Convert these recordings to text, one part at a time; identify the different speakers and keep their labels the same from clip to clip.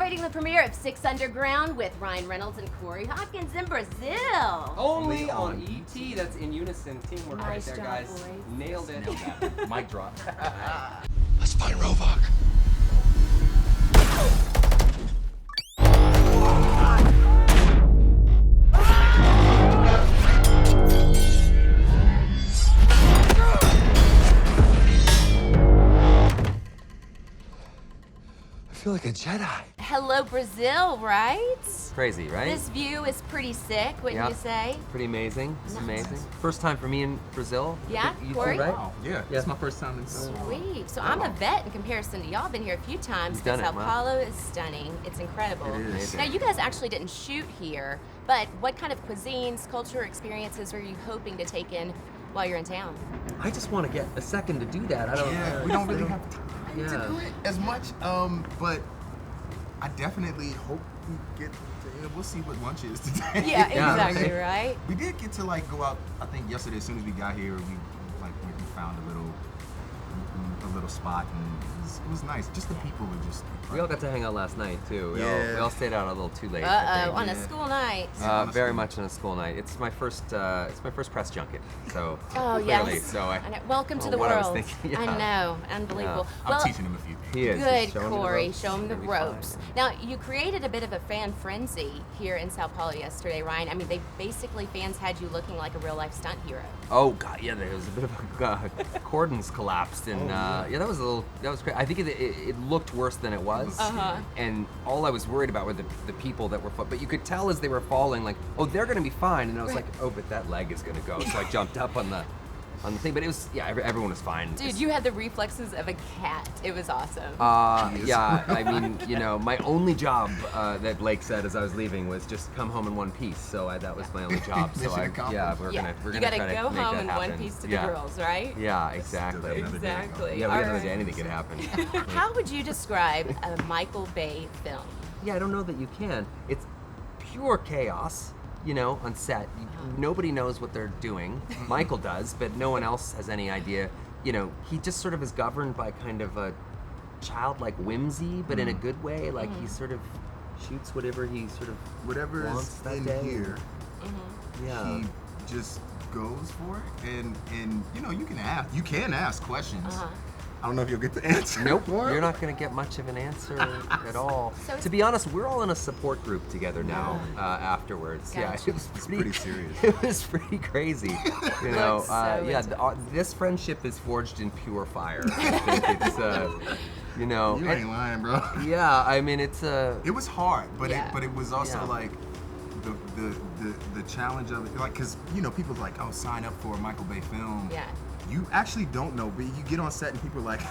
Speaker 1: celebrating the premiere of Six Underground with Ryan Reynolds and Corey Hawkins in Brazil.
Speaker 2: Only on ET. That's in unison. Teamwork
Speaker 1: Nice
Speaker 2: right there,
Speaker 1: job,
Speaker 2: guys.
Speaker 1: boys.
Speaker 2: Nailed it.
Speaker 3: Nailed that. Mic drop.
Speaker 4: Let's find Rovok. I feel like a Jedi.
Speaker 1: Hello, Brazil, right?
Speaker 2: Crazy, right?
Speaker 1: This view is pretty sick, wouldn't you say?
Speaker 2: Pretty amazing. It's
Speaker 1: Nice.
Speaker 2: amazing. First time for me in Brazil.
Speaker 1: Yeah,
Speaker 2: You too,
Speaker 1: Corey?
Speaker 2: right?
Speaker 3: Wow. Yeah, it's my first time in
Speaker 1: Sweet. So I'm a vet in comparison to y'all. Been here a few times.
Speaker 2: You've done
Speaker 1: Sao
Speaker 2: it, wow.
Speaker 1: Paulo is stunning. It's incredible.
Speaker 3: It is.
Speaker 1: Now, you guys actually didn't shoot here, but what kind of cuisines, culture, experiences are you hoping to take in while you're in town?
Speaker 2: I just want to get a second to do that. I don't.
Speaker 3: Yeah, we don't really have time
Speaker 2: Yeah.
Speaker 3: to do it as much. But I definitely hope we get to, we'll see what lunch is today.
Speaker 1: Yeah,
Speaker 3: You know what I
Speaker 1: exactly,
Speaker 3: mean?
Speaker 1: right?
Speaker 3: We did get to like go out, I think yesterday as soon as we got here, we found a little spot and it was nice. Just the people were just
Speaker 2: We all got to hang out last night too. We
Speaker 3: Yeah.
Speaker 2: all stayed out a little too late. I
Speaker 1: Uh-oh,
Speaker 2: think.
Speaker 1: on a
Speaker 3: Yeah.
Speaker 1: school night.
Speaker 3: Yeah.
Speaker 2: Very much on a school night. It's my first press junket. So
Speaker 1: Oh,
Speaker 2: clearly,
Speaker 1: yes.
Speaker 2: So
Speaker 1: I know. Welcome to the
Speaker 2: what I was
Speaker 1: world.
Speaker 2: thinking,
Speaker 1: I
Speaker 2: yeah.
Speaker 1: know, unbelievable.
Speaker 3: I'm teaching them a few things.
Speaker 2: he is.
Speaker 1: Good,
Speaker 2: He's showing me the
Speaker 1: Corey.
Speaker 2: ropes.
Speaker 1: Show him the
Speaker 2: It'll be fine.
Speaker 1: ropes. Now, you created a bit of a fan frenzy here in Sao Paulo yesterday, Ryan. I mean, fans had you looking like a real life stunt hero.
Speaker 2: Oh God, yeah, there was a bit of a cordons collapsed, and yeah, that was great. I think it looked worse than it was, and all I was worried about were the people that were, but you could tell as they were falling, like, oh, they're gonna be fine, and I was like, oh, but that leg is gonna go, so I jumped up on the thing, but it was, yeah, everyone was fine.
Speaker 1: Dude, you had the reflexes of a cat. It was awesome.
Speaker 2: Yeah, I mean, you know, my only job that Blake said as I was leaving was just come home in one piece. So that was my only job. So
Speaker 3: Mission accomplished.
Speaker 2: yeah, we're
Speaker 1: You
Speaker 2: gonna
Speaker 1: gotta
Speaker 2: try to
Speaker 1: go
Speaker 2: make
Speaker 1: home
Speaker 2: that
Speaker 1: in
Speaker 2: happen.
Speaker 1: one piece to
Speaker 2: Yeah.
Speaker 1: the girls, right?
Speaker 2: Yeah, exactly.
Speaker 3: Another day ago.
Speaker 1: Exactly.
Speaker 2: Yeah, we
Speaker 1: All
Speaker 2: got another
Speaker 1: right.
Speaker 2: day. Anything could happen.
Speaker 1: How would you describe a Michael Bay film?
Speaker 2: Yeah, I don't know that you can. It's pure chaos. You know, on set, nobody knows what they're doing. Michael does, but no one else has any idea. You know, he just sort of is governed by kind of a childlike whimsy, but in a good way. Like he sort of shoots whatever he sort of
Speaker 3: Whatever
Speaker 2: wants
Speaker 3: is
Speaker 2: that
Speaker 3: in
Speaker 2: day.
Speaker 3: here,
Speaker 2: Yeah.
Speaker 3: he just goes for it, and you know you can ask questions. I don't know if you'll get the answer.
Speaker 2: Nope,
Speaker 3: for it.
Speaker 2: you're not going to get much of an answer at all.
Speaker 1: So
Speaker 2: To be honest, we're all in a support group together now afterwards.
Speaker 1: Gotcha.
Speaker 2: Yeah, it was
Speaker 3: pretty serious.
Speaker 2: It was pretty crazy. You know,
Speaker 1: Looks so
Speaker 2: yeah,
Speaker 1: intense.
Speaker 2: this friendship is forged in pure fire. I think it's, you know,
Speaker 3: You ain't lying, bro.
Speaker 2: yeah, I mean, it's
Speaker 3: It was hard, but
Speaker 1: Yeah.
Speaker 3: it was also
Speaker 2: Yeah.
Speaker 3: like the challenge of it, like, because you know people like, oh, sign up for a Michael Bay film.
Speaker 1: Yeah.
Speaker 3: You actually don't know, but you get on set and people are like,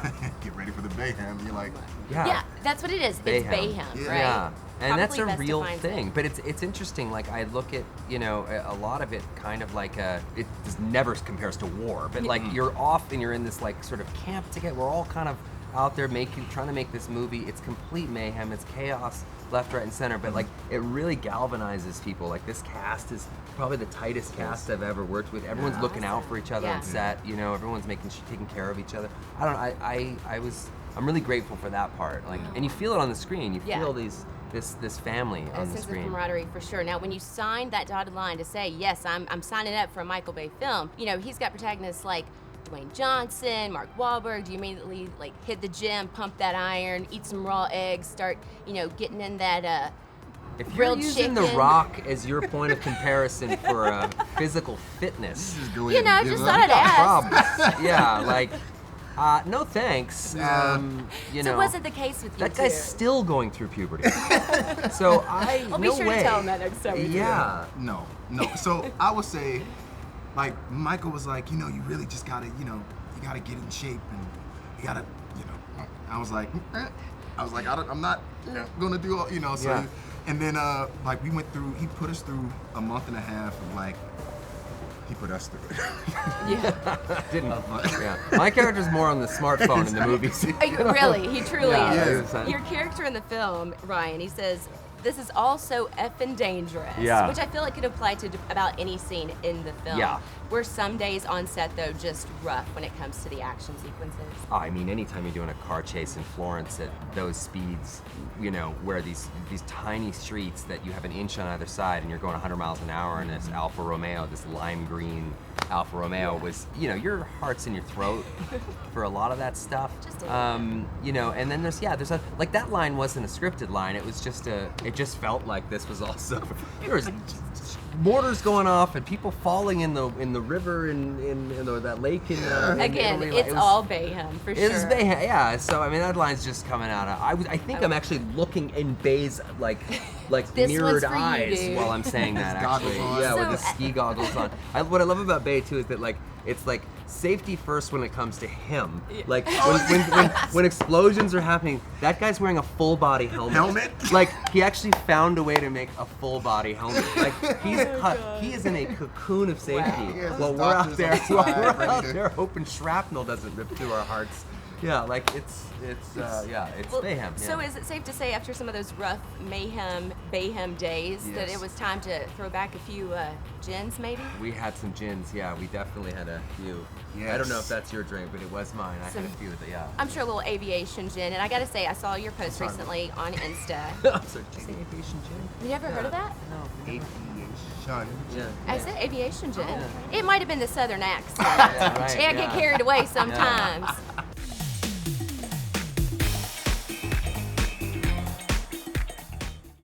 Speaker 3: get ready for the Bayhem. And you're like,
Speaker 1: Yeah, that's what it is. It's Bayhem,
Speaker 3: Yeah.
Speaker 1: right?
Speaker 2: Yeah, and that's a
Speaker 1: Probably best
Speaker 2: real
Speaker 1: defines
Speaker 2: thing.
Speaker 1: it.
Speaker 2: But it's interesting. Like I look at, you know, a lot of it kind of like it just never compares to war. But like you're off and you're in this like sort of camp together. We're all kind of out there trying to make this movie. It's complete mayhem. It's chaos, left, right, and center. But like it really galvanizes people. Like this cast is probably the tightest cast I've ever worked with. Everyone's looking out for each other
Speaker 1: Yeah.
Speaker 2: on set. You know, everyone's taking care of each other. I don't know. I'm really grateful for that part. Like, and you feel it on the screen. You
Speaker 1: Yeah.
Speaker 2: feel this family
Speaker 1: A
Speaker 2: on the
Speaker 1: sense of
Speaker 2: screen.
Speaker 1: camaraderie for sure. Now, when you signed that dotted line to say, yes, I'm signing up for a Michael Bay film, you know, he's got protagonists like Dwayne Johnson, Mark Wahlberg. Do you immediately like hit the gym, pump that iron, eat some raw eggs, start, you know, getting in that
Speaker 2: If you're
Speaker 1: grilled
Speaker 2: using
Speaker 1: chicken?
Speaker 2: The Rock as your point of comparison for physical fitness,
Speaker 1: You know, just thought I'd ask.
Speaker 2: problems. Yeah, like, no thanks.
Speaker 3: Yeah.
Speaker 2: You
Speaker 1: So
Speaker 2: know,
Speaker 1: was it the case with you
Speaker 2: that guy's
Speaker 1: too?
Speaker 2: still going through puberty. So
Speaker 1: I'll be
Speaker 2: no
Speaker 1: sure
Speaker 2: way.
Speaker 1: to tell him that next time we do.
Speaker 2: Yeah.
Speaker 3: no. So I would say, like, Michael was like, you know, you really just gotta, you know, you gotta get in shape and you gotta, you know. I was like, I'm not gonna do all, you know. So,
Speaker 2: Yeah.
Speaker 3: and then like he put us through a month and a half of like. He put us through it.
Speaker 1: Yeah.
Speaker 2: Didn't. Yeah. My character's more on the smartphone in the movies.
Speaker 1: Really, he truly
Speaker 2: Yeah,
Speaker 1: is.
Speaker 2: yeah.
Speaker 1: Your character in the film, Ryan, he says, this is all so effing dangerous.
Speaker 2: Yeah.
Speaker 1: Which I feel like could apply to about any scene in the film.
Speaker 2: Yeah.
Speaker 1: Were some days on set, though, just rough when it comes to the action sequences?
Speaker 2: Oh, I mean, anytime you're doing a car chase in Florence at those speeds, you know, where these tiny streets that you have an inch on either side and you're going 100 miles an hour in this Alfa Romeo, this lime green Alfa Romeo was, you know, your heart's in your throat for a lot of that stuff.
Speaker 1: Just
Speaker 2: you know, and then there's a, like that line wasn't a scripted line. It was just it just felt like this was also, there was mortars going off and people falling in the river in that lake in
Speaker 1: Again,
Speaker 2: Italy.
Speaker 1: it's all Bayhem, for sure.
Speaker 2: It's Bay, yeah. So I mean, that line's just coming out. I think I'm actually looking in Bay's like
Speaker 1: This
Speaker 2: mirrored
Speaker 1: one's for you,
Speaker 2: eyes
Speaker 1: dude.
Speaker 2: while I'm saying that. Actually,
Speaker 3: Goggles on.
Speaker 2: yeah, with
Speaker 1: So,
Speaker 2: the ski goggles on. What I love about Bay too is that like it's like safety first when it comes to him. Like when explosions are happening, that guy's wearing a full body helmet. Like he actually found a way to make a full body helmet. Like he is in a cocoon of safety.
Speaker 3: Yes,
Speaker 2: While
Speaker 3: his
Speaker 2: we're out
Speaker 3: doctor's
Speaker 2: there,
Speaker 3: on the side,
Speaker 2: while we're
Speaker 3: ready
Speaker 2: out
Speaker 3: to-
Speaker 2: there hoping shrapnel doesn't rip through our hearts. Yeah, like it's
Speaker 1: Well,
Speaker 2: mayhem.
Speaker 1: So
Speaker 2: yeah.
Speaker 1: is it safe to say after some of those rough Bayhem days that
Speaker 2: Yes.
Speaker 1: it was time to throw back a few gins, maybe?
Speaker 2: We had some gins, yeah. We definitely had a few.
Speaker 3: Yes.
Speaker 2: I don't know if that's your drink, but it was mine. I had a few, but yeah.
Speaker 1: I'm sure a little aviation gin. And I gotta say, I saw your post recently on Insta.
Speaker 2: I'm sorry, did you say aviation gin?
Speaker 1: You never heard of that?
Speaker 2: No.
Speaker 3: Aviation.
Speaker 2: Yeah.
Speaker 1: I said aviation gin. It might have been the southern accent.
Speaker 2: Yeah, right,
Speaker 1: I get
Speaker 2: yeah.
Speaker 1: carried away sometimes.